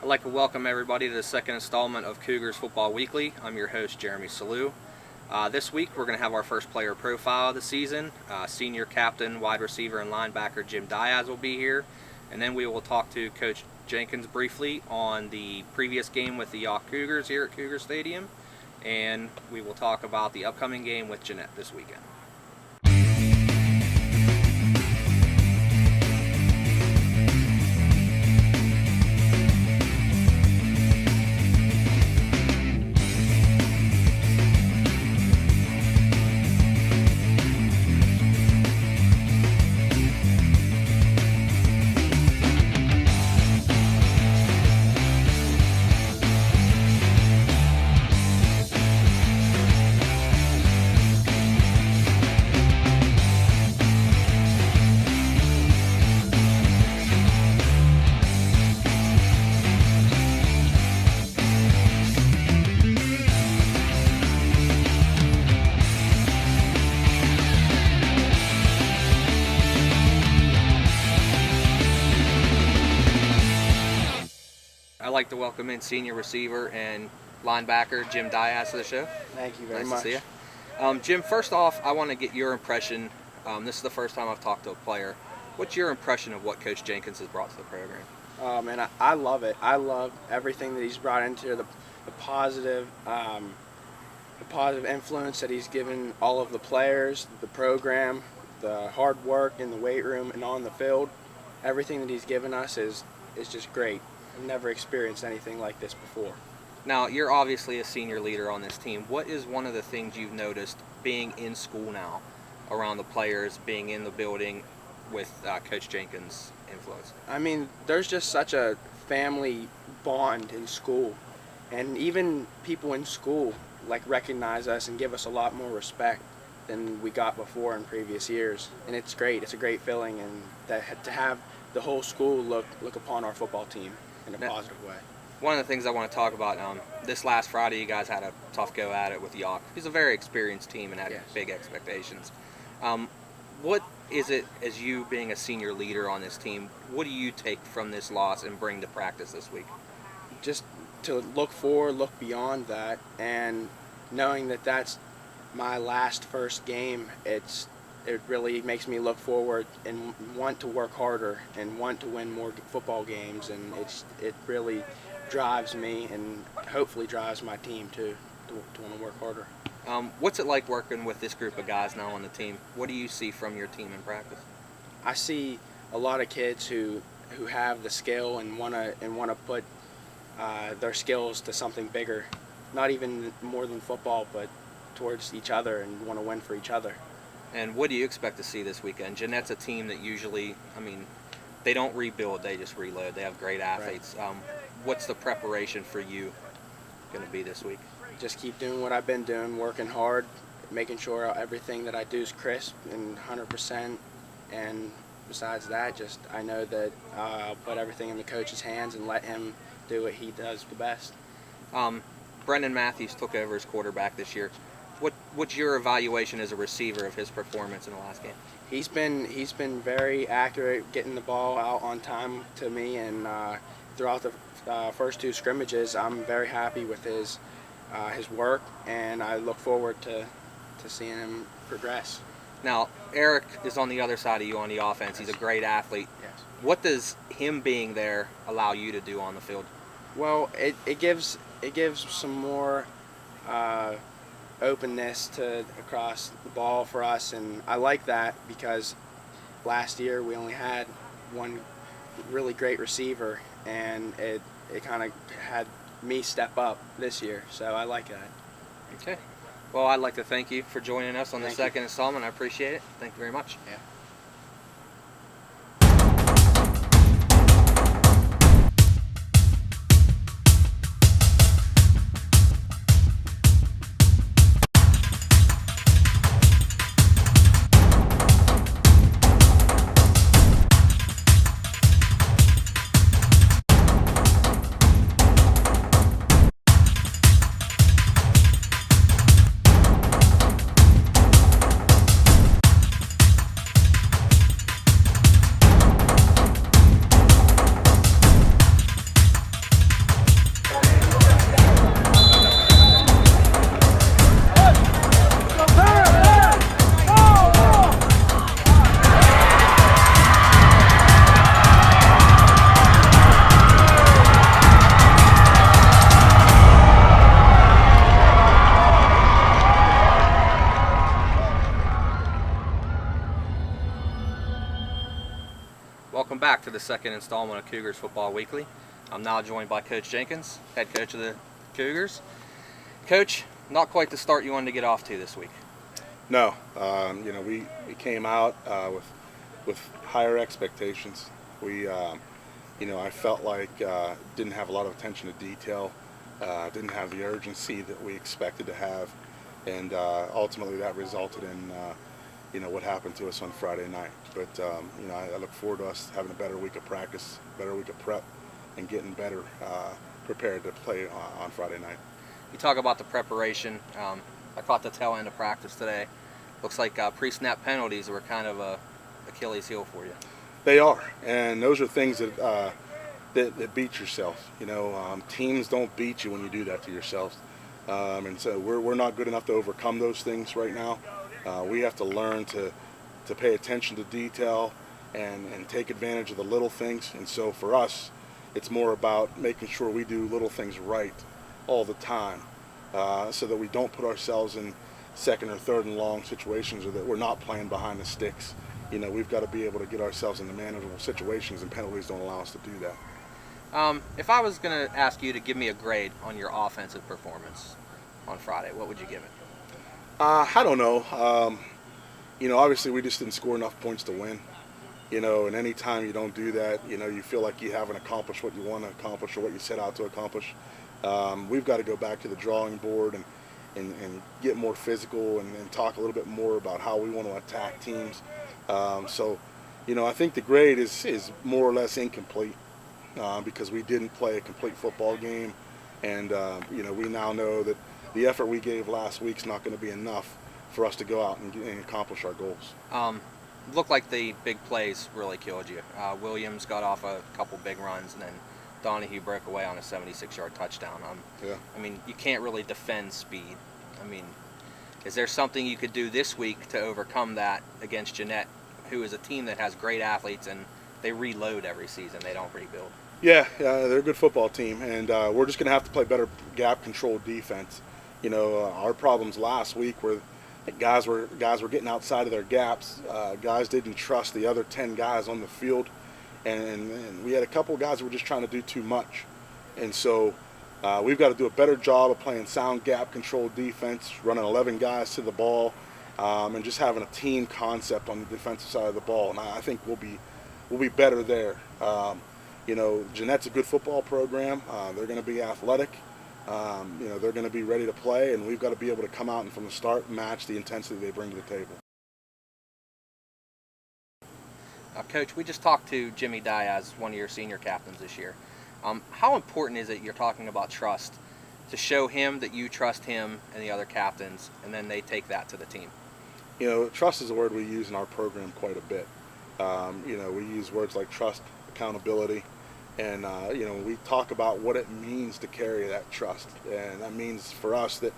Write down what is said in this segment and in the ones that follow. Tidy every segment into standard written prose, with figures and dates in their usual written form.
I'd like to welcome everybody to the second installment of Cougars Football Weekly. I'm your host, Jeremy Salou. This week we're going to have our first player profile of the season. Senior captain, wide receiver, and linebacker Jim Diaz will be here. And then we will talk to Coach Jenkins briefly on the previous game with the York Cougars here at Cougar Stadium. And we will talk about the upcoming game with Jeanette this weekend. I'd like to welcome in senior receiver and linebacker Jim Diaz to the show. Thank you very nice much. To see you. Jim, first off, I want to get your impression. This is the first time I've talked to a player. What's your impression of what Coach Jenkins has brought to the program? Man, I love it. I love everything that he's brought into the positive influence that he's given all of the players, the program, the hard work in the weight room and on the field. Everything that he's given us is just great. I've never experienced anything like this before. Now, you're obviously a senior leader on this team. What is one of the things you've noticed being in school now, around the players, being in the building with Coach Jenkins' influence? I mean, there's just such a family bond in school. And even people in school recognize us and give us a lot more respect than we got before in previous years. And it's great. It's a great feeling, and to have the whole school look upon our football team in a positive way. One of the things I want to talk about, this last Friday you guys had a tough go at it with York. He's a very experienced team and had big expectations. What is it, as you being a senior leader on this team, what do you take from this loss and bring to practice this week? Just to look forward, look beyond that, and knowing that that's my first game, it really makes me look forward and want to work harder and want to win more football games, and it really drives me and hopefully drives my team too to want to work harder. What's it like working with this group of guys now on the team? What do you see from your team in practice? I see a lot of kids who have the skill and want to put their skills to something bigger, not even more than football, but towards each other, and want to win for each other. And what do you expect to see this weekend? Jeanette's a team that usually, they don't rebuild, they just reload. They have great athletes. Right. What's the preparation for you going to be this week? Just keep doing what I've been doing, working hard, making sure everything that I do is crisp and 100%. And besides that, I know that I'll put everything in the coach's hands and let him do what he does the best. Brendan Matthews took over as quarterback this year. What's your evaluation as a receiver of his performance in the last game? He's been very accurate, getting the ball out on time to me, and throughout the first two scrimmages, I'm very happy with his work, and I look forward to seeing him progress. Now, Eric is on the other side of you on the offense. He's a great athlete. Yes. What does him being there allow you to do on the field? Well, it gives some more openness across the ball for us, and I like that because last year we only had one really great receiver, and it kind of had me step up this year, so I like that. Okay. Well, I'd like to thank you for joining us on the second installment. I appreciate it. Thank you very much. Yeah. to the second installment of Cougars Football Weekly. I'm now joined by Coach Jenkins, head coach of the Cougars. Coach, not quite the start you wanted to get off to this week. No, we came out with higher expectations. I felt like didn't have a lot of attention to detail, didn't have the urgency that we expected to have, and ultimately that resulted in what happened to us on Friday night. But I look forward to us having a better week of practice, better week of prep, and getting better prepared to play on Friday night. You talk about the preparation. I caught the tail end of practice today. Looks like pre-snap penalties were kind of a Achilles heel for you. They are, and those are things that beat yourself. Teams don't beat you when you do that to yourselves, and so we're not good enough to overcome those things right now. We have to learn to pay attention to detail and take advantage of the little things. And so for us, it's more about making sure we do little things right all the time, so that we don't put ourselves in second or third and long situations, or that we're not playing behind the sticks. We've got to be able to get ourselves into manageable situations, and penalties don't allow us to do that. If I was going to ask you to give me a grade on your offensive performance on Friday, what would you give it? I don't know. Obviously we just didn't score enough points to win. And any time you don't do that, you feel like you haven't accomplished what you want to accomplish or what you set out to accomplish. We've got to go back to the drawing board and get more physical and talk a little bit more about how we want to attack teams. I think the grade is more or less incomplete because we didn't play a complete football game. And, we now know that the effort we gave last week's not going to be enough for us to go out and accomplish our goals. Looked like the big plays really killed you. Williams got off a couple big runs, and then Donahue broke away on a 76-yard touchdown. Yeah. You can't really defend speed. Is there something you could do this week to overcome that against Jeanette, who is a team that has great athletes and they reload every season, they don't rebuild? Yeah, they're a good football team, and we're just going to have to play better gap control defense. Our problems last week were that guys were getting outside of their gaps. Guys didn't trust the other 10 guys on the field, and we had a couple of guys who were just trying to do too much. And so we've got to do a better job of playing sound gap control defense, running 11 guys to the ball, and just having a team concept on the defensive side of the ball. And I think we'll be better there. Jeanette's a good football program. They're going to be athletic. They're going to be ready to play, and we've got to be able to come out and from the start match the intensity they bring to the table. Coach, we just talked to Jimmy Diaz, one of your senior captains this year. How important is it, you're talking about trust, to show him that you trust him and the other captains, and then they take that to the team? Trust is a word we use in our program quite a bit. We use words like trust, accountability, and we talk about what it means to carry that trust. And that means for us that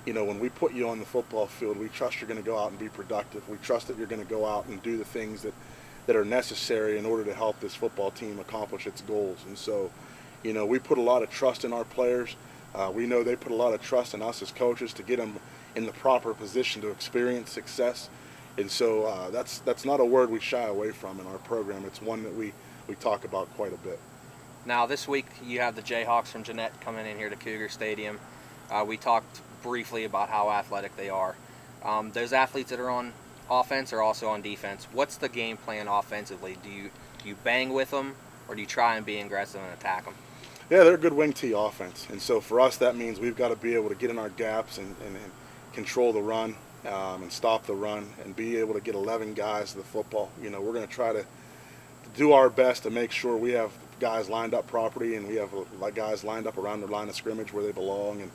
when we put you on the football field, we trust you're going to go out and be productive. We trust that you're going to go out and do the things that are necessary in order to help this football team accomplish its goals. And so we put a lot of trust in our players. We know they put a lot of trust in us as coaches to get them in the proper position to experience success. And so that's not a word we shy away from in our program. It's one that we talk about quite a bit. Now this week you have the Jayhawks from Jeanette coming in here to Cougar Stadium. We talked briefly about how athletic they are. Those athletes that are on offense are also on defense. What's the game plan offensively? Do you bang with them, or do you try and be aggressive and attack them? Yeah, they're a good wing tee offense. And so for us that means we've got to be able to get in our gaps and control the run and stop the run and be able to get 11 guys to the football. We're going to try to do our best to make sure we have guys lined up properly and we have guys lined up around the line of scrimmage where they belong,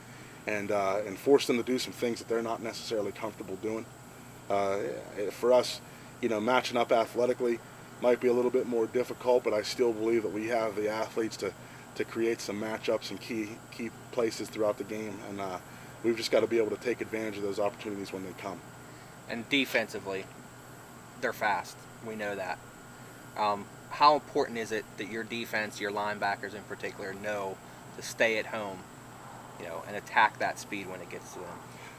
and force them to do some things that they're not necessarily comfortable doing. For us, matching up athletically might be a little bit more difficult, but I still believe that we have the athletes to create some matchups in key places throughout the game, and we've just got to be able to take advantage of those opportunities when they come. And defensively, they're fast. We know that. How important is it that your defense, your linebackers in particular, know to stay at home, and attack that speed when it gets to them?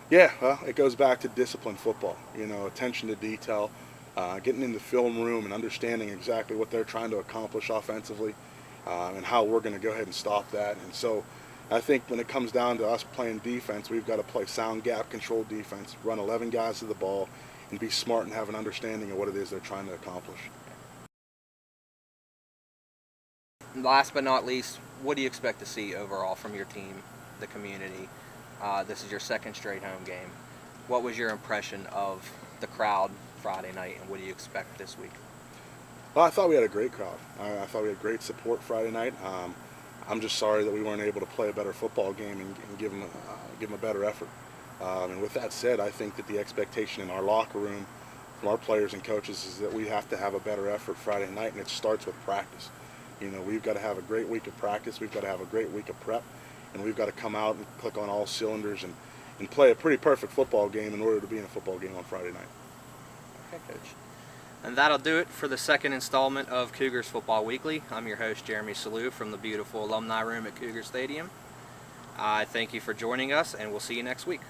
Yeah, well, it goes back to disciplined football. Attention to detail, getting in the film room and understanding exactly what they're trying to accomplish offensively, and how we're going to go ahead and stop that. And so I think when it comes down to us playing defense, we've got to play sound gap control defense, run 11 guys to the ball, and be smart and have an understanding of what it is they're trying to accomplish. Last but not least, what do you expect to see overall from your team, the community? This is your second straight home game. What was your impression of the crowd Friday night, and what do you expect this week? Well, I thought we had a great crowd. I thought we had great support Friday night. I'm just sorry that we weren't able to play a better football game and give them a better effort. And with that said, I think that the expectation in our locker room from our players and coaches is that we have to have a better effort Friday night, and it starts with practice. You know, we've got to have a great week of practice. We've got to have a great week of prep, and we've got to come out and click on all cylinders and play a pretty perfect football game in order to be in a football game on Friday night. Okay, Coach. And that'll do it for the second installment of Cougars Football Weekly. I'm your host, Jeremy Salou, from the beautiful alumni room at Cougar Stadium. I thank you for joining us, and we'll see you next week.